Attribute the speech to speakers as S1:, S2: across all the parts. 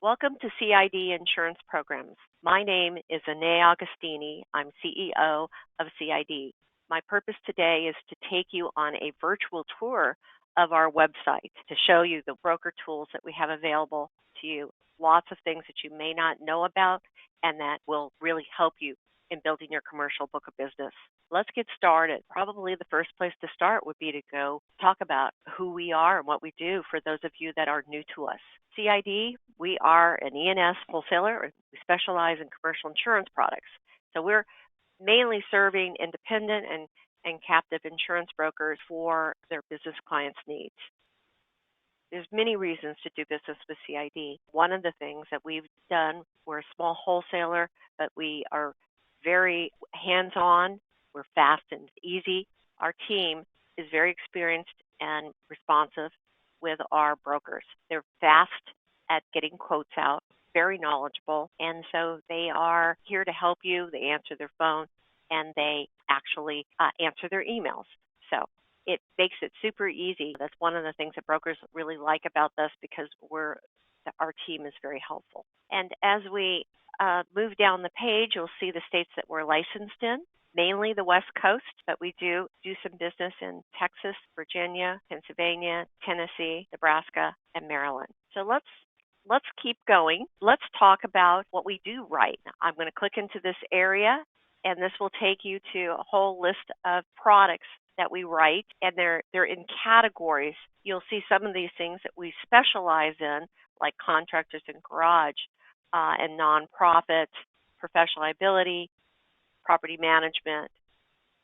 S1: Welcome to CID Insurance Programs. My name is Anae Agostini. I'm CEO of CID. My purpose today is to take you on a virtual tour of our website to show you the broker tools that we have available to you. Lots of things that you may not know about and that will really help you in building your commercial book of business. Let's get started. Probably the first place to start would be to go talk about who we are and what we do for those of you that are new to us. CID, we are an E&S wholesaler. We specialize in commercial insurance products. So we're mainly serving independent and captive insurance brokers for their business clients' needs. There's many reasons to do business with CID. One of the things that we've done, we're a small wholesaler, but we are very hands-on. We're fast and easy. Our team is very experienced and responsive with our brokers. They're fast at getting quotes out, very knowledgeable, and so they are here to help you. They answer their phone, and they actually answer their emails. So it makes it super easy. That's one of the things that brokers really like about this because our team is very helpful. And as we move down the page, you'll see the states that we're licensed in, mainly the West Coast, but we do some business in Texas, Virginia, Pennsylvania, Tennessee, Nebraska, and Maryland. So let's keep going. Let's talk about what we do right. I'm going to click into this area, and this will take you to a whole list of products that we write, and they're in categories. You'll see some of these things that we specialize in, like contractors and garage, and nonprofits, professional liability, property management,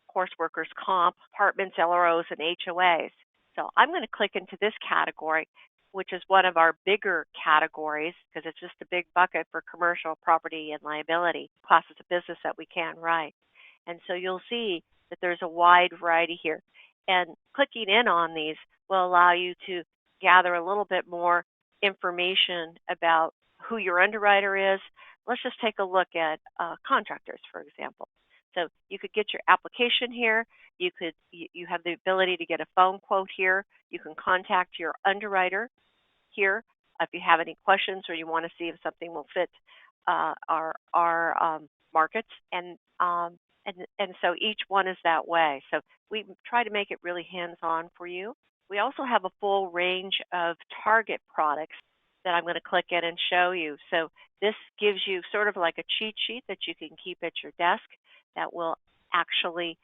S1: horse workers comp, apartments, LROs, and HOAs. So I'm going to click into this category, which is one of our bigger categories because it's just a big bucket for commercial property and liability classes of business that we can write. And so you'll see that there's a wide variety here. And clicking in on these will allow you to gather a little bit more information about who your underwriter is. Let's just take a look at contractors, for example. So you could get your application here. You have the ability to get a phone quote here. You can contact your underwriter here if you have any questions or you want to see if something will fit our markets. And so each one is that way. So we try to make it really hands-on for you. We also have a full range of target products that I'm going to click in and show you. So this gives you sort of like a cheat sheet that you can keep at your desk that will actually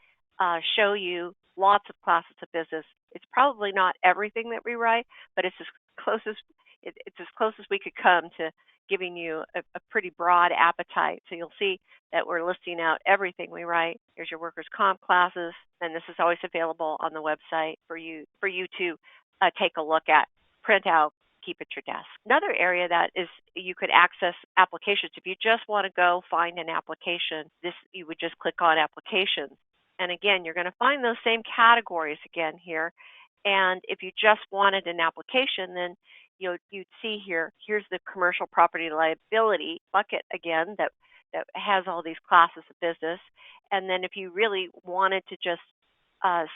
S1: show you lots of classes of business. It's probably not everything that we write, but it's as close as we could come to giving you a pretty broad appetite. So you'll see that we're listing out everything we write. Here's your workers' comp classes, and this is always available on the website for you to take a look at, print out, keep at your desk. Another area that is you could access applications. If you just want to go find an application, you would just click on applications. And again, you're going to find those same categories again here. And if you just wanted an application, then you'd see here's the commercial property liability bucket again that has all these classes of business. And then if you really wanted to just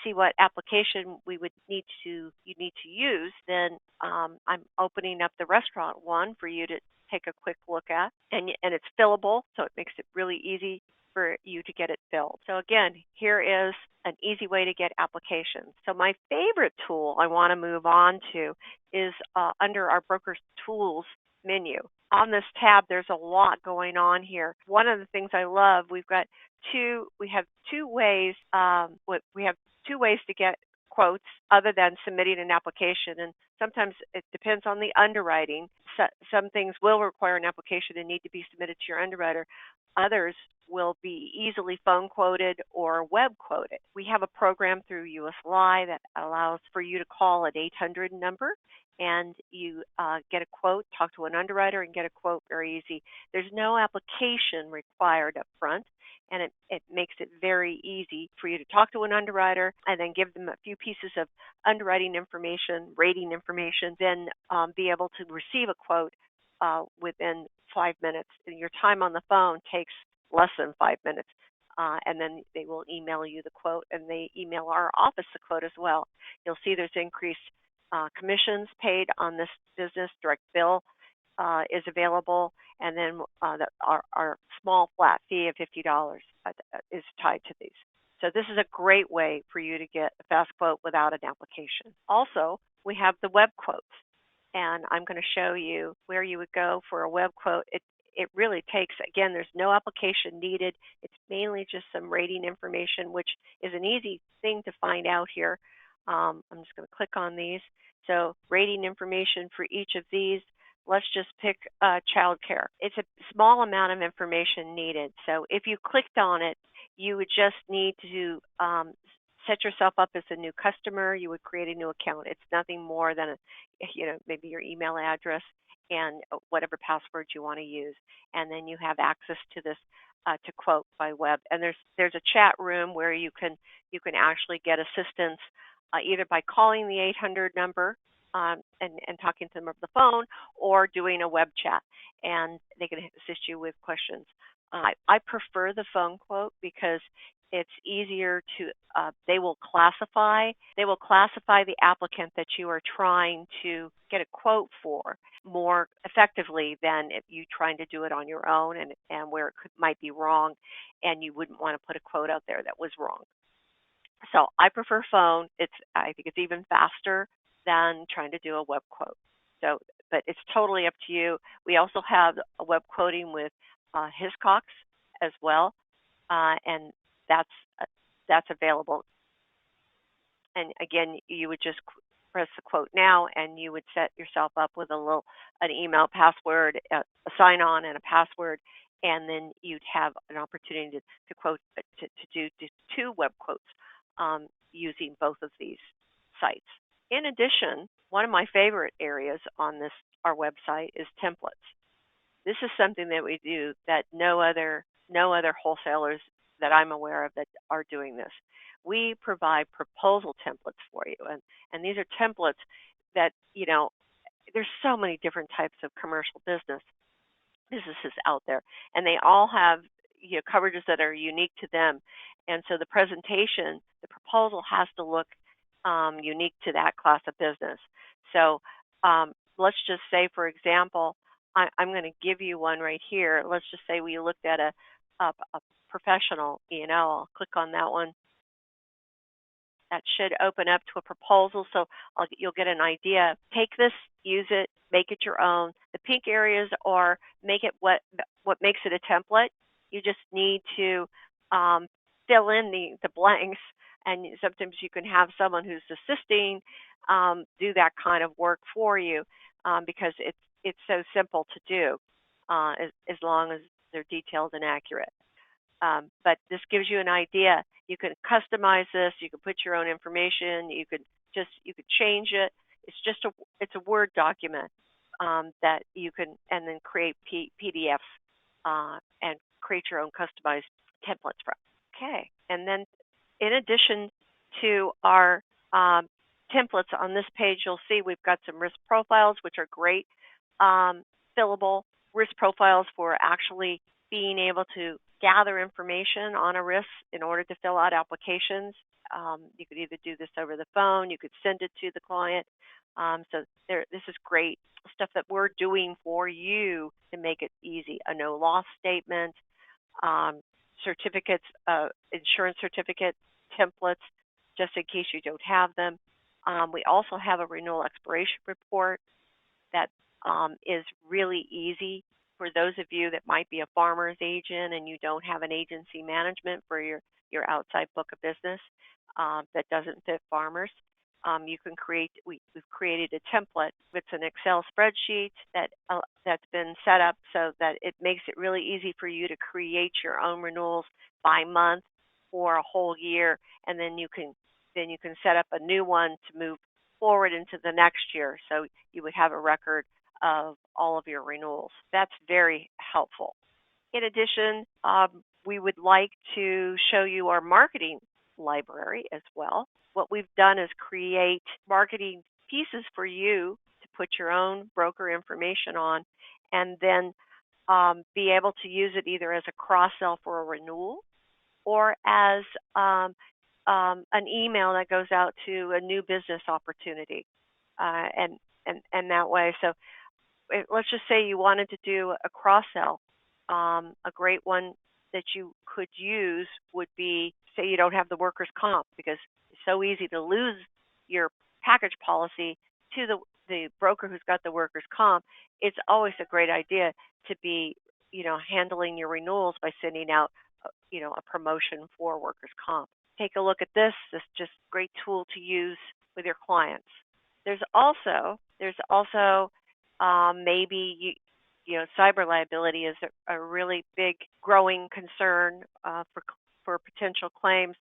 S1: see what application you need to use, then I'm opening up the restaurant one for you to take a quick look at, and it's fillable, so it makes it really easy for you to get it filled. So again, here is an easy way to get applications. So my favorite tool I want to move on to is under our Broker Tools menu. On this tab, there's a lot going on here. One of the things I love, we have two ways to get quotes other than submitting an application, and sometimes it depends on the underwriting. Some things will require an application and need to be submitted to your underwriter. Others will be easily phone quoted or web quoted. We have a program through US Li that allows for you to call an 800 number and you get a quote, talk to an underwriter and get a quote very easy. There's no application required up front, and it makes it very easy for you to talk to an underwriter and then give them a few pieces of underwriting information, rating information, then be able to receive a quote within 5 minutes. And your time on the phone takes less than 5 minutes. And then they will email you the quote, and they email our office the quote as well. You'll see there's increased commissions paid on this business, direct bill is available, and then our small flat fee of $50 is tied to these. So this is a great way for you to get a fast quote without an application. Also, we have the web quotes, and I'm going to show you where you would go for a web quote. It really takes, again, there's no application needed. It's mainly just some rating information, which is an easy thing to find out here. I'm just going to click on these. So rating information for each of these. Let's just pick child care. It's a small amount of information needed. So if you clicked on it, you would just need to set yourself up as a new customer. You would create a new account. It's nothing more than maybe your email address and whatever password you want to use. And then you have access to this to quote by web. And there's a chat room where you can actually get assistance either by calling the 800 number and talking to them over the phone, or doing a web chat, and they can assist you with questions. I prefer the phone quote because it's easier to, they will classify the applicant that you are trying to get a quote for more effectively than if you trying to do it on your own, and where it might be wrong, and you wouldn't want to put a quote out there that was wrong. So I prefer phone. I think it's even faster than trying to do a web quote. So, but it's totally up to you. We also have a web quoting with Hiscox as well, and that's available. And again, you would just press the quote now, and you would set yourself up with an email password, a sign-on, and a password, and then you'd have an opportunity to quote to do two web quotes using both of these sites. In addition, one of my favorite areas on our website is templates. This is something that we do that no other wholesalers that I'm aware of that are doing this. We provide proposal templates for you, and these are templates that, there's so many different types of commercial businesses out there, and they all have coverages that are unique to them. And so the presentation, the proposal has to look unique to that class of business. So let's just say, for example, I'm going to give you one right here. Let's just say we looked at a professional E&O. I'll click on that one. That should open up to a proposal, so you'll get an idea. Take this, use it, make it your own. The pink areas are make it what makes it a template. You just need to fill in the blanks, and sometimes you can have someone who's assisting do that kind of work for you because it's so simple to do as long as they're detailed and accurate. But this gives you an idea. You can customize this. You can put your own information. You could change it. It's a Word document that you can, and then create PDFs and create your own customized templates from. Okay, and then in addition to our templates on this page, you'll see we've got some risk profiles, which are great, fillable risk profiles for actually being able to gather information on a risk in order to fill out applications. You could either do this over the phone, you could send it to the client. So this is great stuff that we're doing for you to make it easy. A no loss statement, certificates, insurance certificate templates, just in case you don't have them. We also have a renewal expiration report that is really easy for those of you that might be a farmer's agent and you don't have an agency management for your outside book of business that doesn't fit farmers. You can we've created a template. It's an Excel spreadsheet that's been set up so that it makes it really easy for you to create your own renewals by month for a whole year, and then you can set up a new one to move forward into the next year. So you would have a record of all of your renewals. That's very helpful. In addition, we would like to show you our marketing library as well. What we've done is create marketing pieces for you to put your own broker information on, and then be able to use it either as a cross-sell for a renewal or as an email that goes out to a new business opportunity, and that way. So let's just say you wanted to do a cross-sell. A great one that you could use would be, say you don't have the workers' comp, because it's so easy to lose your package policy to the broker who's got the workers' comp. It's always a great idea to be, handling your renewals by sending out, a promotion for workers' comp. Take a look at this. This is just a great tool to use with your clients. There's also maybe cyber liability is a really big growing concern for potential claims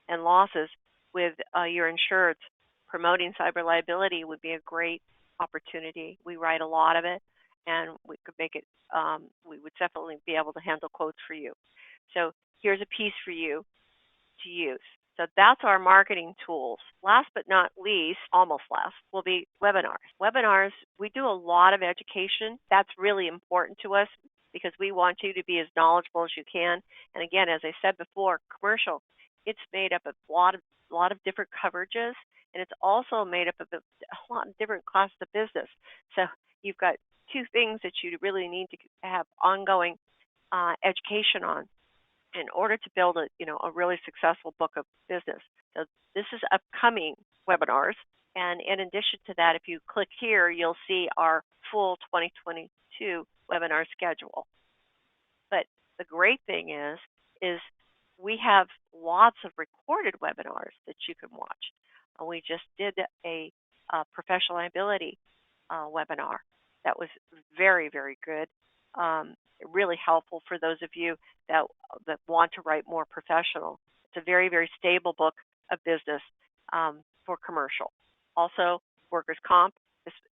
S1: and losses with your insureds. Promoting cyber liability would be a great opportunity. We write a lot of it, and we could make it. We would definitely be able to handle quotes for you. So here's a piece for you to use. So that's our marketing tools. Last but not least, almost last, will be webinars. Webinars, we do a lot of education. That's really important to us because we want you to be as knowledgeable as you can. And again, as I said before, commercial, it's made up of a lot of different coverages, and it's also made up of a lot of different classes of business. So you've got two things that you really need to have ongoing education on in order to build a really successful book of business. So this is upcoming webinars. And in addition to that, if you click here, you'll see our full 2022 webinar schedule. But the great thing is we have lots of recorded webinars that you can watch. We just did a professional liability webinar that was very, very good. Really helpful for those of you that want to write more professional. It's a very, very stable book of business for commercial. Also, workers' comp.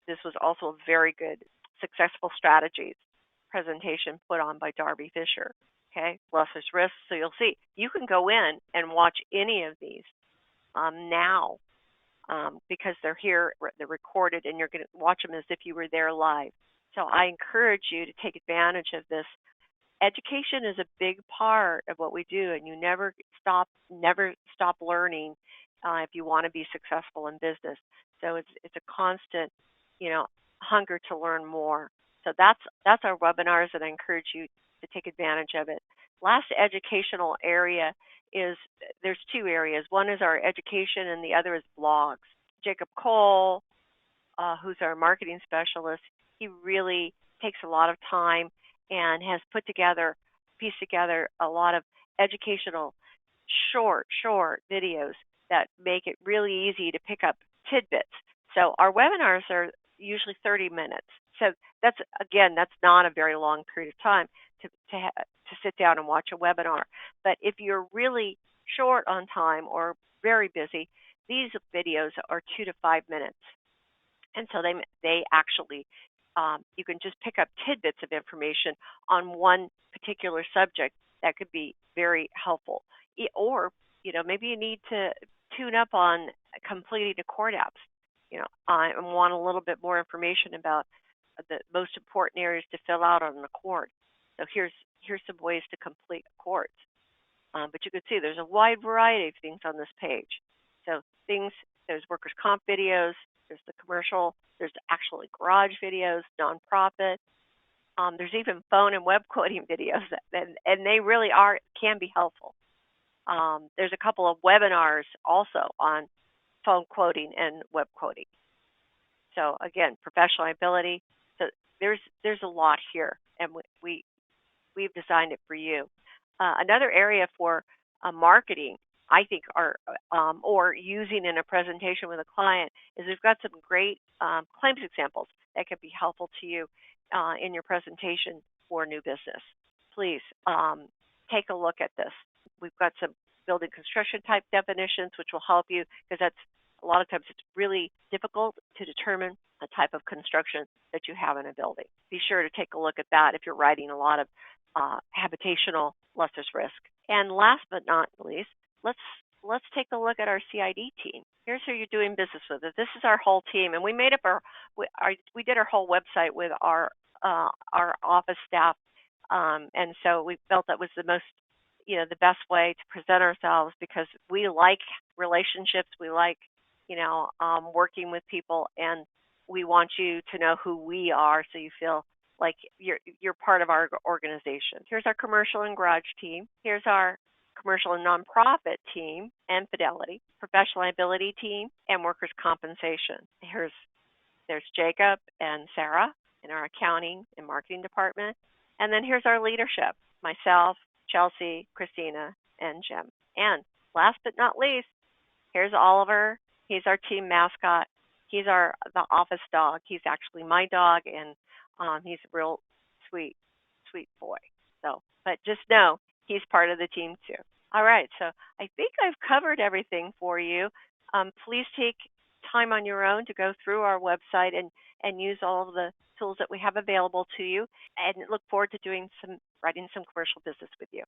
S1: This was also a very good successful strategies presentation put on by Darby Fisher. Okay, lesser's risk. So you'll see you can go in and watch any of these now because they're here, they're recorded, and you're going to watch them as if you were there live. So I encourage you to take advantage of this. Education is a big part of what we do, and you never stop learning if you want to be successful in business. So it's a constant, hunger to learn more. So that's our webinars, and I encourage you to take advantage of it. Last educational area is there's two areas. One is our education, and the other is blogs. Jacob Cole, who's our marketing specialist, he really takes a lot of time and has pieced together a lot of educational short videos that make it really easy to pick up tidbits. So our webinars are usually 30 minutes. So that's not a very long period of time to sit down and watch a webinar. But if you're really short on time or very busy, these videos are 2 to 5 minutes. And so they actually, you can just pick up tidbits of information on one particular subject that could be very helpful. Or, maybe you need to tune up on completing the court apps. I want a little bit more information about the most important areas to fill out on the court. So here's some ways to complete a court. But you can see there's a wide variety of things on this page. So there's workers' comp videos, there's the commercial, there's actually garage videos, nonprofit. There's even phone and web quoting videos, and they really can be helpful. There's a couple of webinars also on phone quoting and web quoting. So again, professional liability. So there's a lot here, and we've designed it for you. Another area for marketing, I think, or using in a presentation with a client is we've got some great claims examples that could be helpful to you in your presentation for new business. Please take a look at this. We've got some building construction type definitions, which will help you because that's a lot of times it's really difficult to determine the type of construction that you have in a building. Be sure to take a look at that if you're writing a lot of habitational lesser's risk. And last but not least, let's take a look at our CID team. Here's who you're doing business with. This is our whole team, and we made up we did our whole website with our office staff, and so we felt that was the most, the best way to present ourselves because we like relationships. We like, working with people, and we want you to know who we are so you feel like you're part of our organization. Here's our commercial and garage team. Here's our commercial and nonprofit team and fidelity, professional liability team, and workers' compensation. There's Jacob and Sarah in our accounting and marketing department. And then here's our leadership, myself, Chelsea, Christina, and Jim. And last but not least, here's Oliver. He's our team mascot. He's the office dog. He's actually my dog, and he's a real sweet boy. So, but just know he's part of the team too. All right, so I think I've covered everything for you. Please take time on your own to go through our website and use all of the tools that we have available to you, and look forward to writing some commercial business with you.